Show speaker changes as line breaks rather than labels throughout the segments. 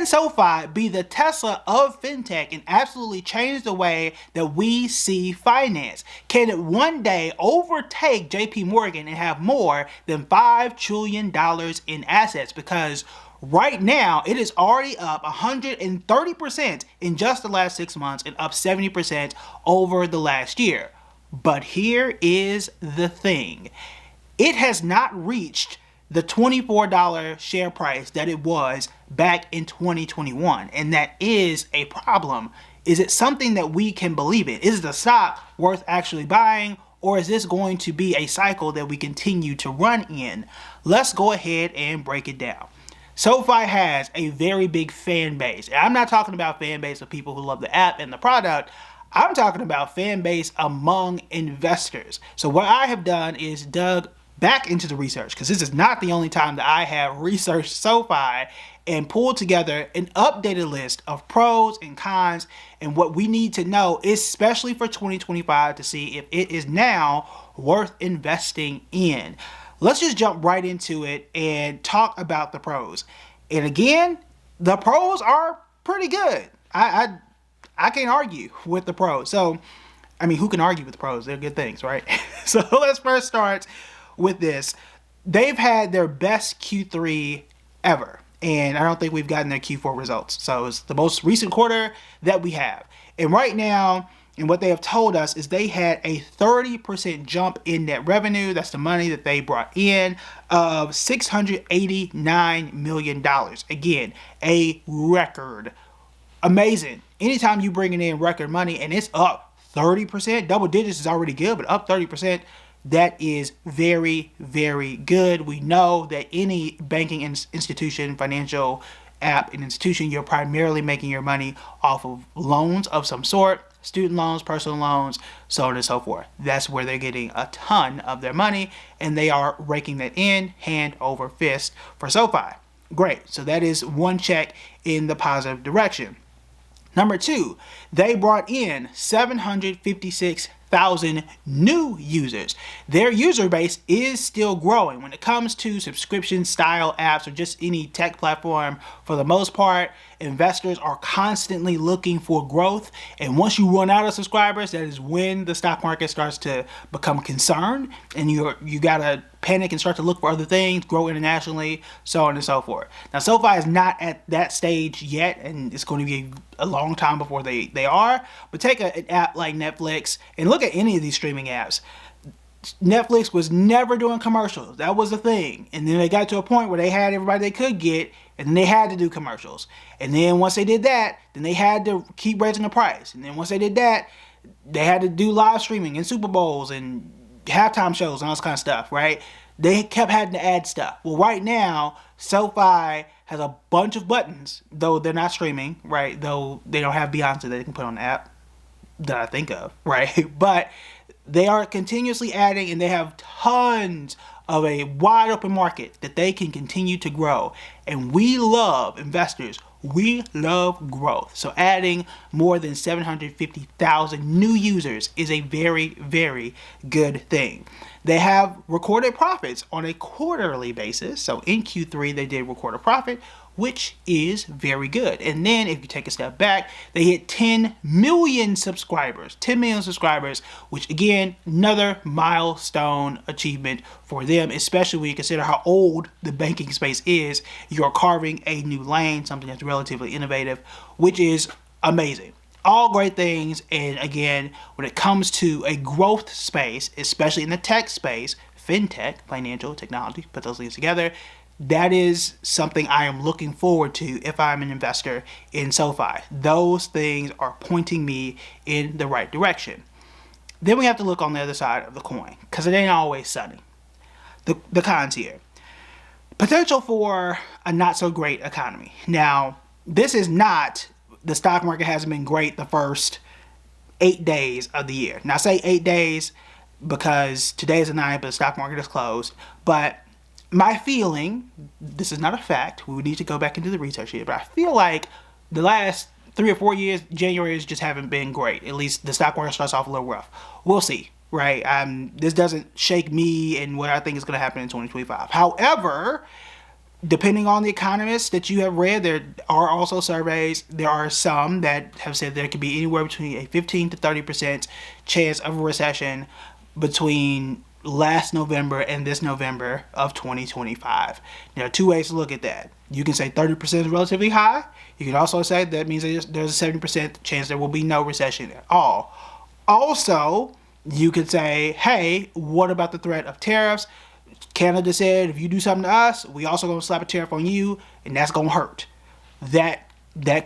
Can SoFi be the Tesla of fintech and absolutely change the way that we see finance? Can it one day overtake JP Morgan and have more than $5 trillion in assets? Because right now, it is already up 130% in just the last 6 months and up 70% over the last year. But here is the thing. It has not reached the $24 share price that it was back in 2021. And that is a problem. Is it something that we can believe in? Is the stock worth actually buying? Or is this going to be a cycle that we continue to run in? Let's go ahead and break it down. SoFi has a very big fan base. And I'm not talking about fan base of people who love the app and the product. I'm talking about fan base among investors. So what I have done is dug back into the research, because this is not the only time that I have researched SoFi and pulled together an updated list of pros and cons and what we need to know, especially for 2025, to see if it is now worth investing in. Let's just jump right into it and talk about the pros. And again, the pros are pretty good. I can't argue with the pros. So, I mean, who can argue with the pros? They're good things, right? So let's first start with this. They've had their best Q3 ever, and I don't think we've gotten their Q4 results. So it's the most recent quarter that we have. And right now, and what they have told us is they had a 30% jump in net revenue. That's the money that they brought in, of $689 million. Again, a record. Amazing. Anytime you bringing in record money and it's up 30%, double digits is already good, but up 30%, that is very, very good. We know that any banking institution, financial app and institution, you're primarily making your money off of loans of some sort, student loans, personal loans, so on and so forth. That's where they're getting a ton of their money, and they are raking that in hand over fist for SoFi. Great. So that is one check in the positive direction. Number two, they brought in 756,000 new users. Their user base is still growing. When it comes to subscription style apps or just any tech platform, for the most part, investors are constantly looking for growth. And once you run out of subscribers, that is when the stock market starts to become concerned, and you gotta panic and start to look for other things, grow internationally, so on and so forth. Now, SoFi is not at that stage yet, and it's going to be a long time before they are. But take an app like Netflix and look at any of these streaming apps. Netflix was never doing commercials. That was the thing. And then they got to a point where they had everybody they could get, and then they had to do commercials. And then once they did that, then they had to keep raising the price. And then once they did that, they had to do live streaming and Super Bowls and halftime shows and all this kind of stuff, right? They kept having to add stuff. Well, right now, SoFi has a bunch of buttons, though they're not streaming, right? Though they don't have Beyonce that they can put on the app that I think of, right? But they are continuously adding, and they have tons of a wide open market that they can continue to grow. And we love investors. We love growth. So adding more than 750,000 new users is a very, very good thing. They have recorded profits on a quarterly basis. So in Q3, they did record a profit, which is very good. And then if you take a step back, they hit 10 million subscribers. 10 million subscribers, which again, another milestone achievement for them, especially when you consider how old the banking space is. You're carving a new lane, something that's relatively innovative, which is amazing. All great things. And again, when it comes to a growth space, especially in the tech space, fintech, financial technology, put those things together, that is something I am looking forward to if I'm an investor in SoFi. Those things are pointing me in the right direction. Then we have to look on the other side of the coin, because it ain't always sunny. The cons here. Potential for a not so great economy. Now, this is not, the stock market hasn't been great the first 8 days of the year. Now I say 8 days because today's the 9th, but the stock market is closed. But my feeling, this is not a fact, we would need to go back into the research here, but I feel like the last 3 or 4 years, January's just haven't been great. At least the stock market starts off a little rough. We'll see, right? This doesn't shake me and what I think is going to happen in 2025. However, Depending on the economists that you have read, there are also surveys. There are some that have said there could be anywhere between a 15 to 30% chance of a recession between last November and this November of 2025. There are two ways to look at that. You can say 30% is relatively high. You can also say that means there's a 70% chance there will be no recession at all. Also, you could say, hey, what about the threat of tariffs? Canada said, if you do something to us, we also gonna slap a tariff on you, and that's gonna hurt. That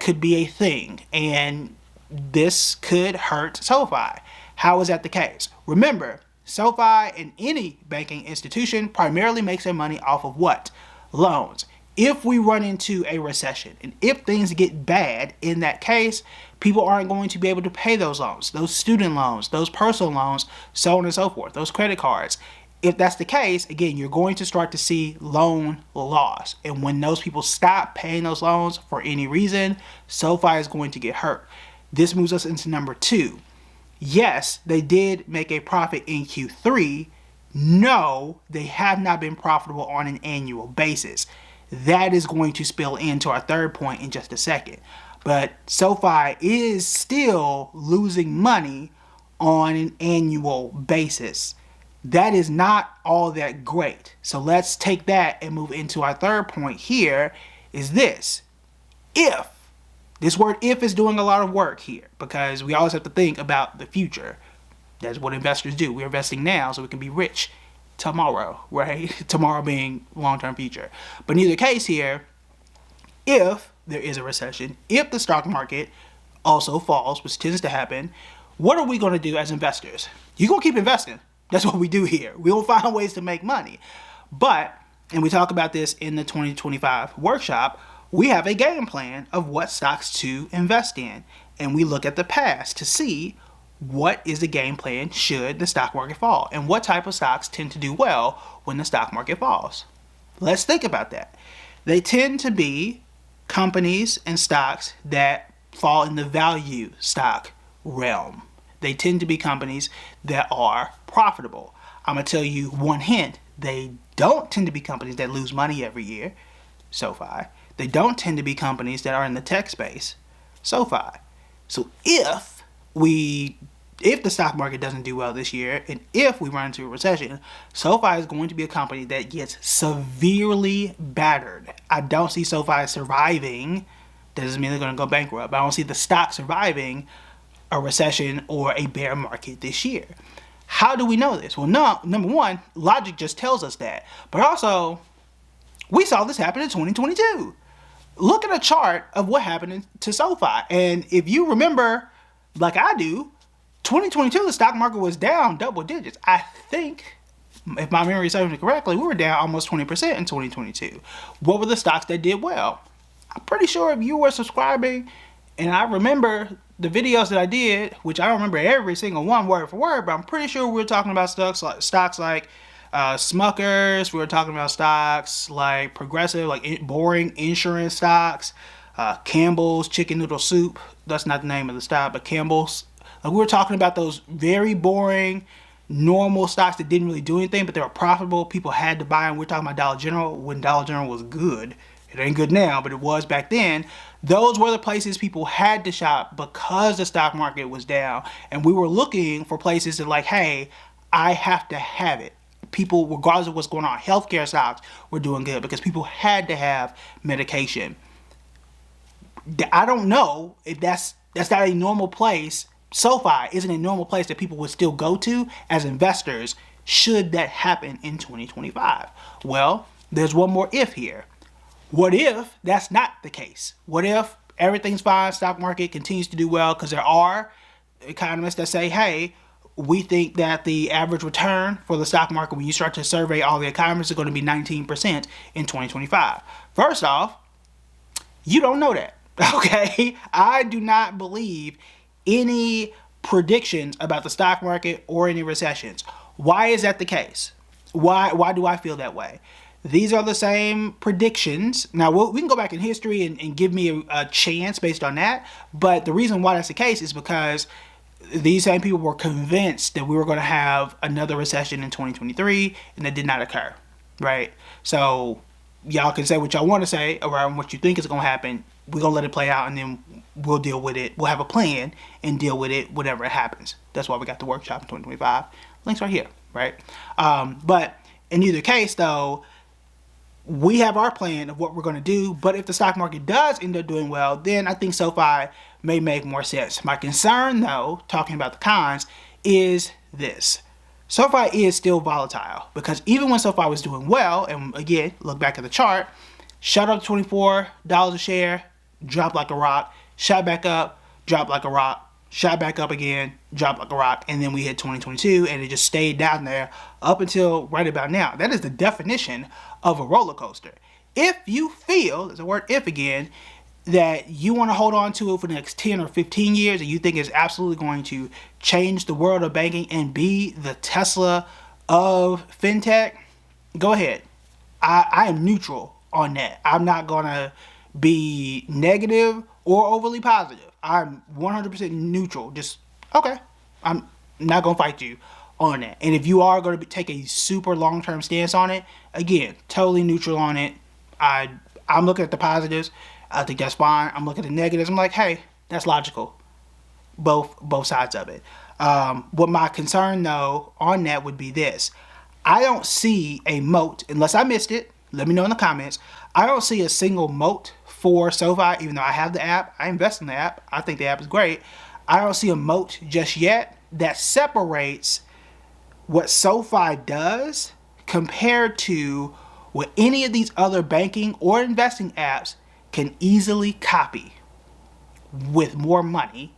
could be a thing, and this could hurt SoFi. How is that the case? Remember, SoFi and any banking institution primarily makes their money off of what? Loans. If we run into a recession, and if things get bad in that case, people aren't going to be able to pay those loans, those student loans, those personal loans, so on and so forth, those credit cards. If that's the case, again, you're going to start to see loan loss. And when those people stop paying those loans for any reason, SoFi is going to get hurt. This moves us into number 2. Yes, they did make a profit in Q3. No, they have not been profitable on an annual basis. That is going to spill into our third point in just a second. But SoFi is still losing money on an annual basis. That is not all that great. So let's take that and move into our third point here is this. If, this word if is doing a lot of work here because we always have to think about the future. That's what investors do. We're investing now so we can be rich tomorrow, right? Tomorrow being long-term future. But in either case here, if there is a recession, if the stock market also falls, which tends to happen, what are we going to do as investors? You're going to keep investing. That's what we do here. We'll find ways to make money. But, and we talk about this in the 2025 workshop, we have a game plan of what stocks to invest in. And we look at the past to see what is the game plan should the stock market fall and what type of stocks tend to do well when the stock market falls. Let's think about that. They tend to be companies and stocks that fall in the value stock realm. They tend to be companies that are profitable. I'm going to tell you one hint. They don't tend to be companies that lose money every year, SoFi. They don't tend to be companies that are in the tech space, SoFi. So if the stock market doesn't do well this year, and if we run into a recession, SoFi is going to be a company that gets severely battered. I don't see SoFi surviving. That doesn't mean they're going to go bankrupt. I don't see the stock surviving a recession or a bear market this year. How do we know this? Well, no, number one, logic just tells us that. But also, we saw this happen in 2022. Look at a chart of what happened to SoFi. And if you remember, like I do, 2022, the stock market was down double digits. I think, if my memory serves me correctly, we were down almost 20% in 2022. What were the stocks that did well? I'm pretty sure if you were subscribing, and I remember the videos that I did, which I don't remember every single one word for word, but I'm pretty sure we were talking about stocks like Smuckers. We were talking about stocks like Progressive, like boring insurance stocks, Campbell's Chicken Noodle Soup. That's not the name of the stock, but Campbell's. Like we were talking about those very boring, normal stocks that didn't really do anything, but they were profitable. People had to buy them. We're talking about Dollar General when Dollar General was good. It ain't good now, but it was back then. Those were the places people had to shop because the stock market was down. And we were looking for places that like, hey, I have to have it. People, regardless of what's going on, healthcare stocks were doing good because people had to have medication. I don't know if that's not a normal place. SoFi isn't a normal place that people would still go to as investors should that happen in 2025. Well, there's one more if here. What if that's not the case? What if everything's fine, stock market continues to do well? Because there are economists that say, hey, we think that the average return for the stock market when you start to survey all the economists is going to be 19% in 2025. First off, you don't know that, okay? I do not believe any predictions about the stock market or any recessions. Why is that the case? Why do I feel that way? These are the same predictions. Now, we can go back in history and give me a chance based on that. But the reason why that's the case is because these same people were convinced that we were going to have another recession in 2023, and that did not occur, right? So y'all can say what y'all want to say around what you think is going to happen. We're going to let it play out, and then we'll deal with it. We'll have a plan and deal with it whenever it happens. That's why we got the workshop in 2025. Links right here, right? But in either case, though, we have our plan of what we're going to do. But if the stock market does end up doing well, then I think SoFi may make more sense. My concern, though, talking about the cons, is this. SoFi is still volatile, because even when SoFi was doing well, and again, look back at the chart, shot up to $24 a share, dropped like a rock, shot back up, dropped like a rock, shot back up again, dropped like a rock, and then we hit 2022, and it just stayed down there up until right about now. That is the definition of a roller coaster. If you feel, there's a word if again, that you want to hold on to it for the next 10 or 15 years and you think it's absolutely going to change the world of banking and be the Tesla of fintech, go ahead. I am neutral on that. I'm not going to be negative or overly positive. I'm 100% neutral. Just, okay, I'm not going to fight you on that. And if you are going to take a super long-term stance on it, again, totally neutral on it. I'm looking at the positives. I think that's fine. I'm looking at the negatives. I'm like, hey, that's logical. Both sides of it. What my concern, though, on that would be this. I don't see a moat, unless I missed it. Let me know in the comments. I don't see a single moat for SoFi, even though I have the app. I invest in the app. I think the app is great. I don't see a moat just yet that separates what SoFi does compared to what any of these other banking or investing apps can easily copy with more money,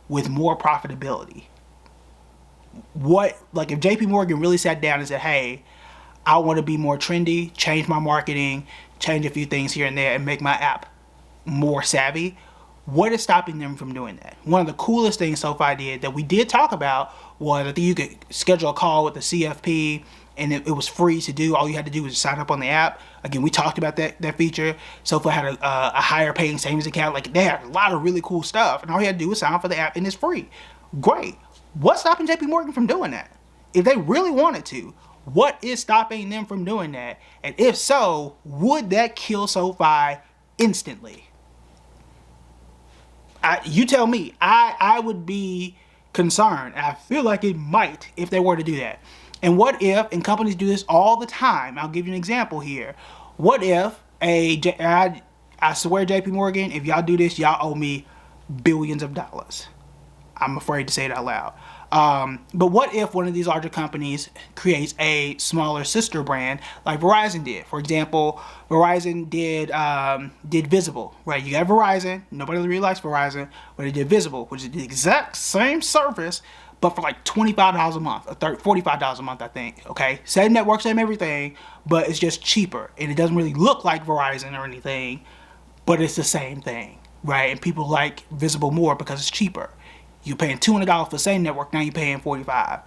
with more profitability. What, like if JP Morgan really sat down and said, hey, I want to be more trendy, change my marketing, change a few things here and there, and make my app more savvy, what is stopping them from doing that? One of the coolest things SoFi did that we did talk about was, I think you could schedule a call with the CFP, and it was free to do. All you had to do was sign up on the app. Again, we talked about that feature. SoFi had a higher paying savings account. Like, they had a lot of really cool stuff, and all you had to do was sign up for the app, and it's free. Great. What's stopping JP Morgan from doing that? If they really wanted to, what is stopping them from doing that? And if so, would that kill SoFi instantly? You tell me. I would be concerned. I feel like it might if they were to do that. And what if, and companies do this all the time, I'll give you an example here. What if I swear JP Morgan, if y'all do this, y'all owe me billions of dollars. I'm afraid to say it out loud. But what if one of these larger companies creates a smaller sister brand like Verizon did? For example, Verizon did Visible, right? You got Verizon. Nobody really likes Verizon, but it did Visible, which is the exact same service, but for like $25 a month, or $45 a month, I think. Okay, same network, same everything, but it's just cheaper, and it doesn't really look like Verizon or anything, but it's the same thing, right? And people like Visible more because it's cheaper. You're paying $200 for the same network, now you're paying $45.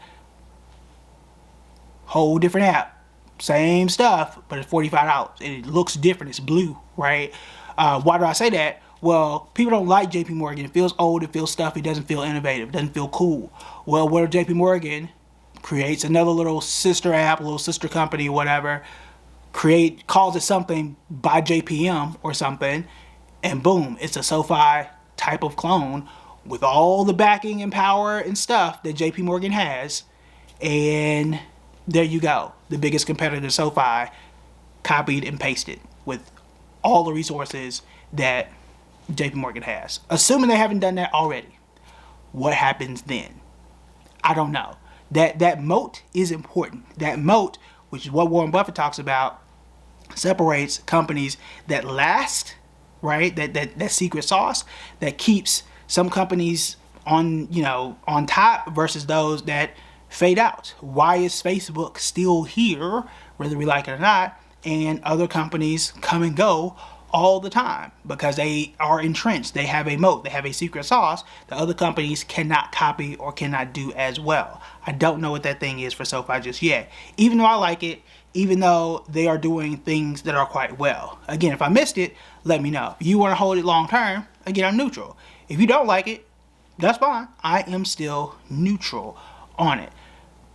Whole different app, same stuff, but it's $45, and it looks different. It's blue, right? Why do I say that? Well, people don't like JP Morgan. It feels old, it feels stuffy, it doesn't feel innovative, it doesn't feel cool. Well, what if JP Morgan creates another little sister app, a little sister company, whatever, calls it something by JPM or something, and boom, it's a SoFi type of clone with all the backing and power and stuff that JP Morgan has, and there you go. The biggest competitor, SoFi, copied and pasted with all the resources that JP Morgan has. Assuming they haven't done that already, what happens then? I don't know. That moat is important. That moat, which is what Warren Buffett talks about, separates companies that last, right? That secret sauce that keeps some companies on top versus those that fade out. Why is Facebook still here, whether we like it or not, and other companies come and go all the time? Because they are entrenched. They have a moat. They have a secret sauce that other companies cannot copy or cannot do as well. I don't know what that thing is for SoFi just yet. Even though I like it, even though they are doing things that are quite well. Again, if I missed it, let me know. If you want to hold it long term, again, I'm neutral. If you don't like it, that's fine. I am still neutral on it.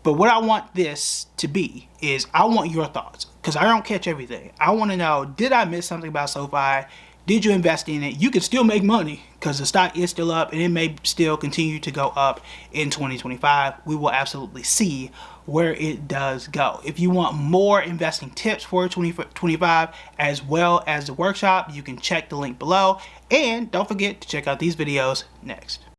But what I want this to be is, I want your thoughts. because I don't catch everything. I want to know, did I miss something about SoFi? Did you invest in it? You can still make money because the stock is still up and it may still continue to go up in 2025. We will absolutely see where it does go. If you want more investing tips for 2025 as well as the workshop, you can check the link below. And don't forget to check out these videos next.